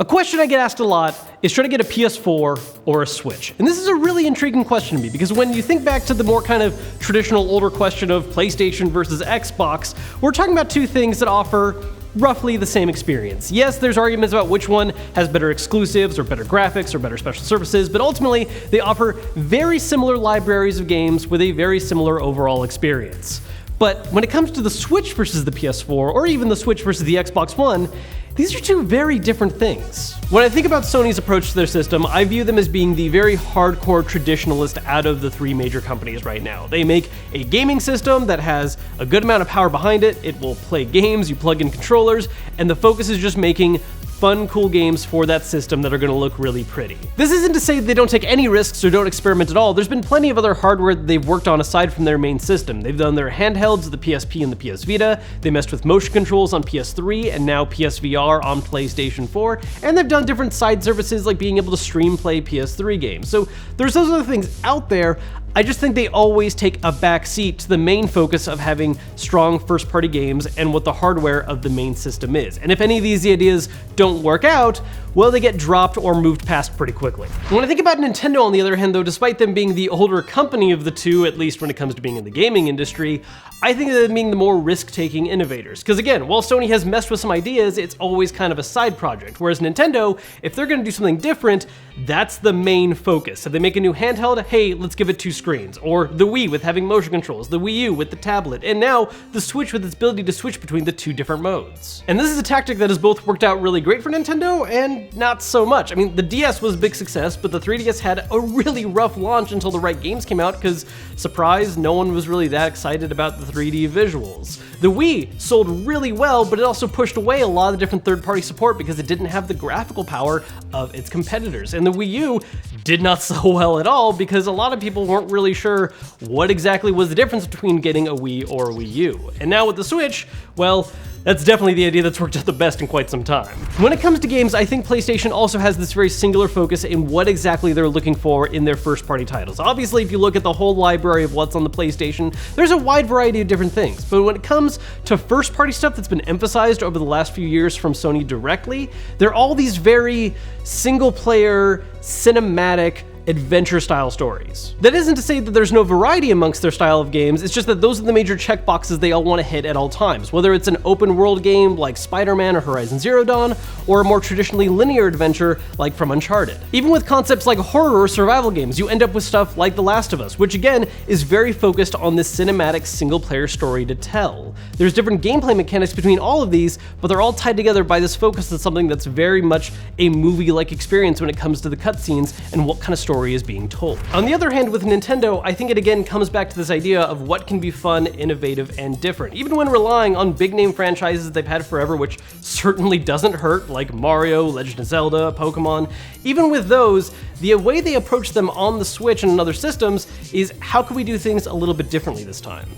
A question I get asked a lot is, should I get a PS4 or a Switch? And this is a really intriguing question to me, because when you think back to the more kind of traditional older question of PlayStation versus Xbox, we're talking about two things that offer roughly the same experience. Yes, there's arguments about which one has better exclusives or better graphics or better special services, but ultimately they offer very similar libraries of games with a very similar overall experience. But when it comes to the Switch versus the PS4, or even the Switch versus the Xbox One, these are two very different things. When I think about Sony's approach to their system, I view them as being the very hardcore traditionalist out of the three major companies right now. They make a gaming system that has a good amount of power behind it, it will play games, you plug in controllers, and the focus is just making fun, cool games for that system that are going to look really pretty. This isn't to say that they don't take any risks or don't experiment at all. There's been plenty of other hardware that they've worked on aside from their main system. They've done their handhelds, the PSP and the PS Vita, they messed with motion controls on PS3 and now PSVR on PlayStation 4, and they've done different side services like being able to stream play PS3 games. So there's those other things out there. I just think they always take a back seat to the main focus of having strong first-party games and what the hardware of the main system is. And if any of these ideas don't work out, well, they get dropped or moved past pretty quickly. When I think about Nintendo, on the other hand, though, despite them being the older company of the two, at least when it comes to being in the gaming industry, I think of them being the more risk-taking innovators. Because again, while Sony has messed with some ideas, it's always kind of a side project. Whereas Nintendo, if they're going to do something different, that's the main focus. If they make a new handheld, hey, let's give it two screens. Or the Wii with having motion controls, the Wii U with the tablet, and now the Switch with its ability to switch between the two different modes. And this is a tactic that has both worked out really great for Nintendo and not so much. I mean, the DS was a big success, but the 3DS had a really rough launch until the right games came out because, surprise, no one was really that excited about the 3D visuals. The Wii sold really well, but it also pushed away a lot of the different third-party support because it didn't have the graphical power of its competitors. And the Wii U did not sell well at all because a lot of people weren't really sure what exactly was the difference between getting a Wii or a Wii U. And now with the Switch, well, that's definitely the idea that's worked out the best in quite some time. When it comes to games, I think PlayStation also has this very singular focus in what exactly they're looking for in their first-party titles. Obviously, if you look at the whole library of what's on the PlayStation, there's a wide variety of different things. But when it comes to first-party stuff that's been emphasized over the last few years from Sony directly, they're all these very single-player, cinematic, adventure-style stories. That isn't to say that there's no variety amongst their style of games, it's just that those are the major checkboxes they all want to hit at all times, whether it's an open-world game like Spider-Man or Horizon Zero Dawn, or a more traditionally linear adventure like from Uncharted. Even with concepts like horror or survival games, you end up with stuff like The Last of Us, which again is very focused on this cinematic single-player story to tell. There's different gameplay mechanics between all of these, but they're all tied together by this focus on something that's very much a movie-like experience when it comes to the cutscenes and what kind of story is being told. On the other hand, with Nintendo, I think it again comes back to this idea of what can be fun, innovative, and different. Even when relying on big name franchises they've had forever, which certainly doesn't hurt, like Mario, Legend of Zelda, Pokemon, even with those, the way they approach them on the Switch and in other systems is, how can we do things a little bit differently this time?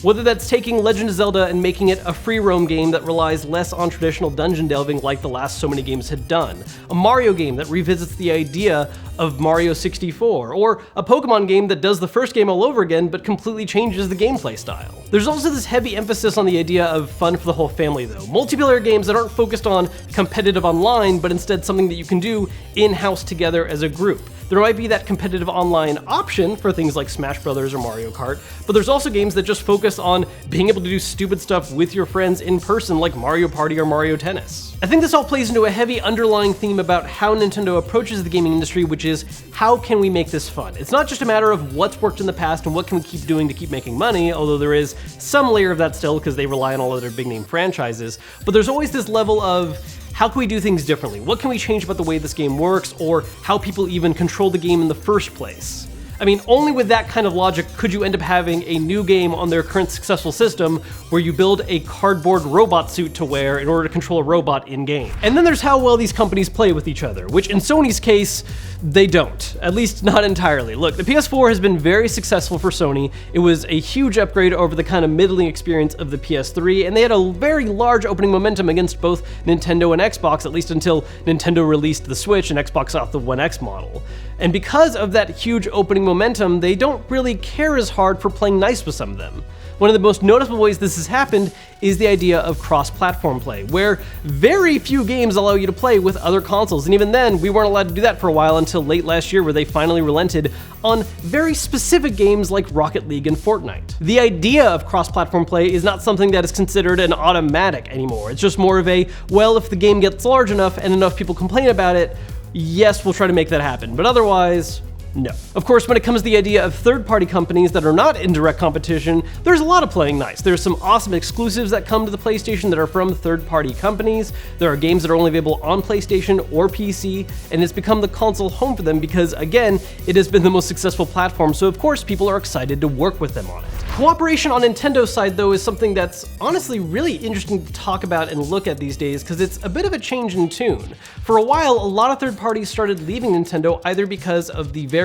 Whether that's taking Legend of Zelda and making it a free roam game that relies less on traditional dungeon delving like the last so many games had done, a Mario game that revisits the idea of Mario 64, or a Pokemon game that does the first game all over again but completely changes the gameplay style. There's also this heavy emphasis on the idea of fun for the whole family though. Multiplayer games that aren't focused on competitive online, but instead something that you can do in-house together as a group. There might be that competitive online option for things like Smash Brothers or Mario Kart, but there's also games that just focus on being able to do stupid stuff with your friends in person like Mario Party or Mario Tennis. I think this all plays into a heavy underlying theme about how Nintendo approaches the gaming industry, which is, how can we make this fun? It's not just a matter of what's worked in the past and what can we keep doing to keep making money, although there is some layer of that still because they rely on all of their big name franchises, but there's always this level of, how can we do things differently? What can we change about the way this game works, or how people even control the game in the first place? I mean, only with that kind of logic could you end up having a new game on their current successful system where you build a cardboard robot suit to wear in order to control a robot in-game. And then there's how well these companies play with each other, which in Sony's case, they don't. At least not entirely. Look, the PS4 has been very successful for Sony. It was a huge upgrade over the kind of middling experience of the PS3, and they had a very large opening momentum against both Nintendo and Xbox, at least until Nintendo released the Switch and Xbox off the One X model. And because of that huge opening momentum, they don't really care as hard for playing nice with some of them. One of the most noticeable ways this has happened is the idea of cross-platform play, where very few games allow you to play with other consoles, and even then, we weren't allowed to do that for a while until late last year, where they finally relented on very specific games like Rocket League and Fortnite. The idea of cross-platform play is not something that is considered an automatic anymore. It's just more of a, well, if the game gets large enough and enough people complain about it, yes, we'll try to make that happen, but otherwise, no. Of course, when it comes to the idea of third-party companies that are not in direct competition, there's a lot of playing nice. There's some awesome exclusives that come to the PlayStation that are from third-party companies. There are games that are only available on PlayStation or PC, and it's become the console home for them because, again, it has been the most successful platform, so of course people are excited to work with them on it. Cooperation on Nintendo's side, though, is something that's honestly really interesting to talk about and look at these days because it's a bit of a change in tune. For a while, a lot of third parties started leaving Nintendo either because of the very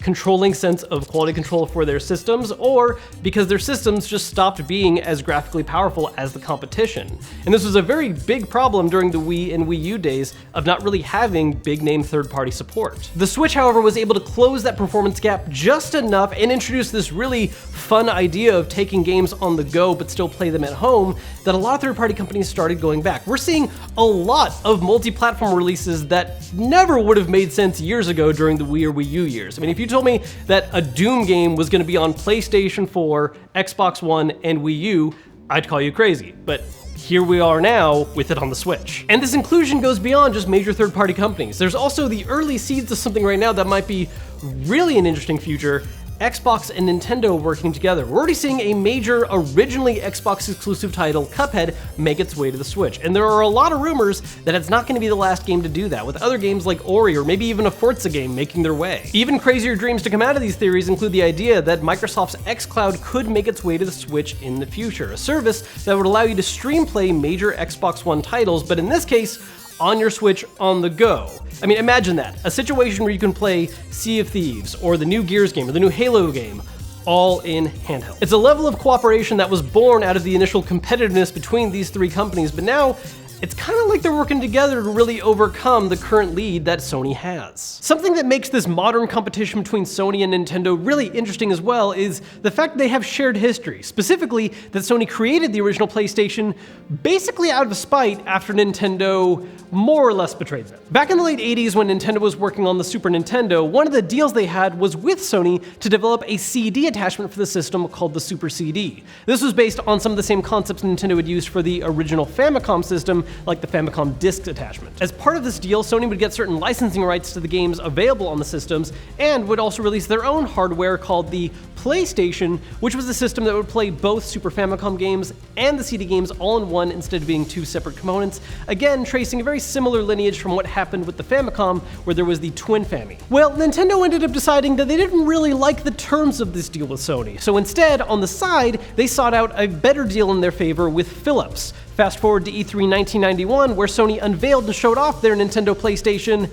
controlling sense of quality control for their systems, or because their systems just stopped being as graphically powerful as the competition. And this was a very big problem during the Wii and Wii U days of not really having big-name third-party support. The Switch, however, was able to close that performance gap just enough and introduce this really fun idea of taking games on the go but still play them at home that a lot of third-party companies started going back. We're seeing a lot of multi-platform releases that never would have made sense years ago during the Wii or Wii U years. I mean, if you told me that a Doom game was going to be on PlayStation 4, Xbox One, and Wii U, I'd call you crazy. But here we are now with it on the Switch. And this inclusion goes beyond just major third-party companies. There's also the early seeds of something right now that might be really an interesting future: Xbox and Nintendo working together. We're already seeing a major, originally Xbox exclusive title, Cuphead, make its way to the Switch. And there are a lot of rumors that it's not going to be the last game to do that, with other games like Ori or maybe even a Forza game making their way. Even crazier dreams to come out of these theories include the idea that Microsoft's xCloud could make its way to the Switch in the future, a service that would allow you to stream play major Xbox One titles, but in this case, on your Switch on the go. I mean, imagine that. A situation where you can play Sea of Thieves, or the new Gears game, or the new Halo game, all in handheld. It's a level of cooperation that was born out of the initial competitiveness between these three companies, but now it's kind of like they're working together to really overcome the current lead that Sony has. Something that makes this modern competition between Sony and Nintendo really interesting as well is the fact that they have shared history. Specifically, that Sony created the original PlayStation basically out of spite after Nintendo more or less betrayed them. Back in the late 80s, when Nintendo was working on the Super Nintendo, one of the deals they had was with Sony to develop a CD attachment for the system called the Super CD. This was based on some of the same concepts Nintendo had used for the original Famicom system, like the Famicom disc attachment. As part of this deal, Sony would get certain licensing rights to the games available on the systems, and would also release their own hardware called the PlayStation, which was a system that would play both Super Famicom games and the CD games all in one instead of being two separate components, again tracing a very similar lineage from what happened with the Famicom, where there was the Twin Fami. Well, Nintendo ended up deciding that they didn't really like the terms of this deal with Sony, so instead, on the side, they sought out a better deal in their favor with Philips. Fast forward to E3 1991, where Sony unveiled and showed off their Nintendo PlayStation,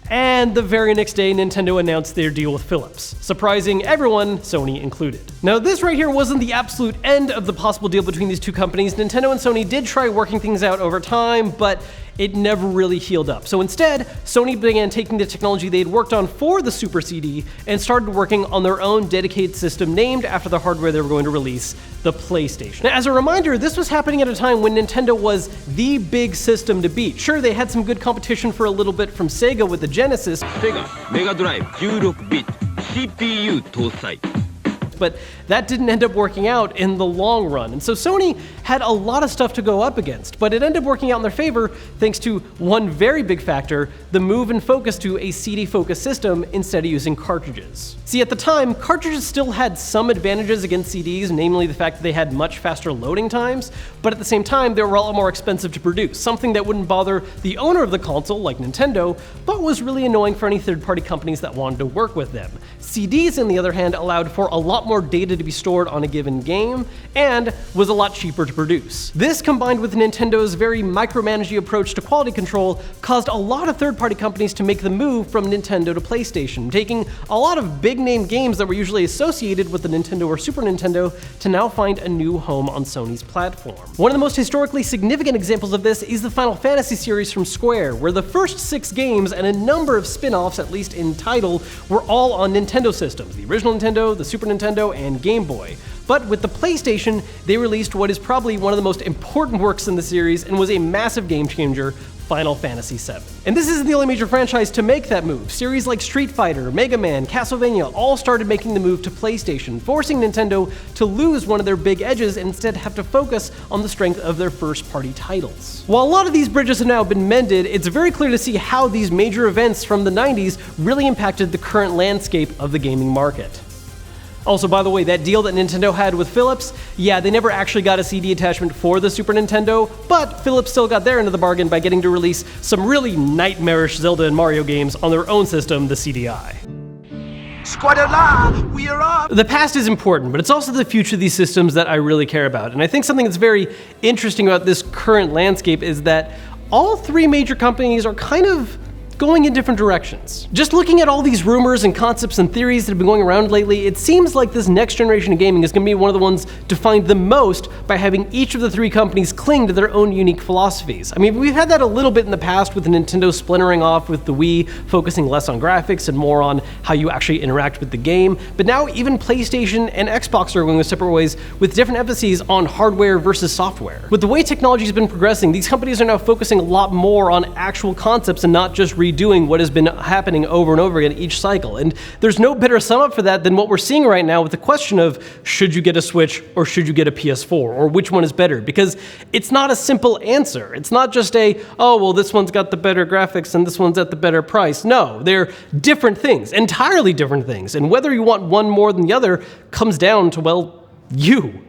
and the very next day, Nintendo announced their deal with Philips, surprising everyone, Sony included. Now, this right here wasn't the absolute end of the possible deal between these two companies. Nintendo and Sony did try working things out over time, but it never really healed up. So instead, Sony began taking the technology they had worked on for the Super CD and started working on their own dedicated system named after the hardware they were going to release, the PlayStation. Now, as a reminder, this was happening at a time when Nintendo was the big system to beat. Sure, they had some good competition for a little bit from Sega with the Genesis, Sega Mega Drive 16-bit CPU 搭載 but that didn't end up working out in the long run. And so Sony had a lot of stuff to go up against, but it ended up working out in their favor thanks to one very big factor: the move and focus to a CD-focused system instead of using cartridges. See, at the time, cartridges still had some advantages against CDs, namely the fact that they had much faster loading times, but at the same time, they were a lot more expensive to produce, something that wouldn't bother the owner of the console, like Nintendo, but was really annoying for any third-party companies that wanted to work with them. CDs, on the other hand, allowed for a lot more data to be stored on a given game, and was a lot cheaper to produce. This, combined with Nintendo's very micromanaging approach to quality control, caused a lot of third-party companies to make the move from Nintendo to PlayStation, taking a lot of big-name games that were usually associated with the Nintendo or Super Nintendo to now find a new home on Sony's platform. One of the most historically significant examples of this is the Final Fantasy series from Square, where the first 6 games and a number of spin-offs, at least in title, were all on Nintendo systems: the original Nintendo, the Super Nintendo, and Game Boy. But with the PlayStation, they released what is probably one of the most important works in the series and was a massive game changer, Final Fantasy VII. And this isn't the only major franchise to make that move. Series like Street Fighter, Mega Man, Castlevania all started making the move to PlayStation, forcing Nintendo to lose one of their big edges and instead have to focus on the strength of their first-party titles. While a lot of these bridges have now been mended, it's very clear to see how these major events from the 90s really impacted the current landscape of the gaming market. Also, by the way, that deal that Nintendo had with Philips, yeah, they never actually got a CD attachment for the Super Nintendo, but Philips still got their end of the bargain by getting to release some really nightmarish Zelda and Mario games on their own system, the CDI. Squad-a-la, we are up! The past is important, but it's also the future of these systems that I really care about. And I think something that's very interesting about this current landscape is that all three major companies are kind of going in different directions. Just looking at all these rumors and concepts and theories that have been going around lately, it seems like this next generation of gaming is going to be one of the ones defined the most by having each of the three companies cling to their own unique philosophies. I mean, we've had that a little bit in the past with Nintendo splintering off with the Wii, focusing less on graphics and more on how you actually interact with the game. But now even PlayStation and Xbox are going separate ways with different emphases on hardware versus software. With the way technology has been progressing, these companies are now focusing a lot more on actual concepts and not just redoing what has been happening over and over again each cycle. And there's no better sum up for that than what we're seeing right now with the question of should you get a Switch or should you get a PS4 or which one is better? Because it's not a simple answer. It's not just a, oh, well, this one's got the better graphics and this one's at the better price. No, they're different things, entirely different things. And whether you want one more than the other comes down to, well, you.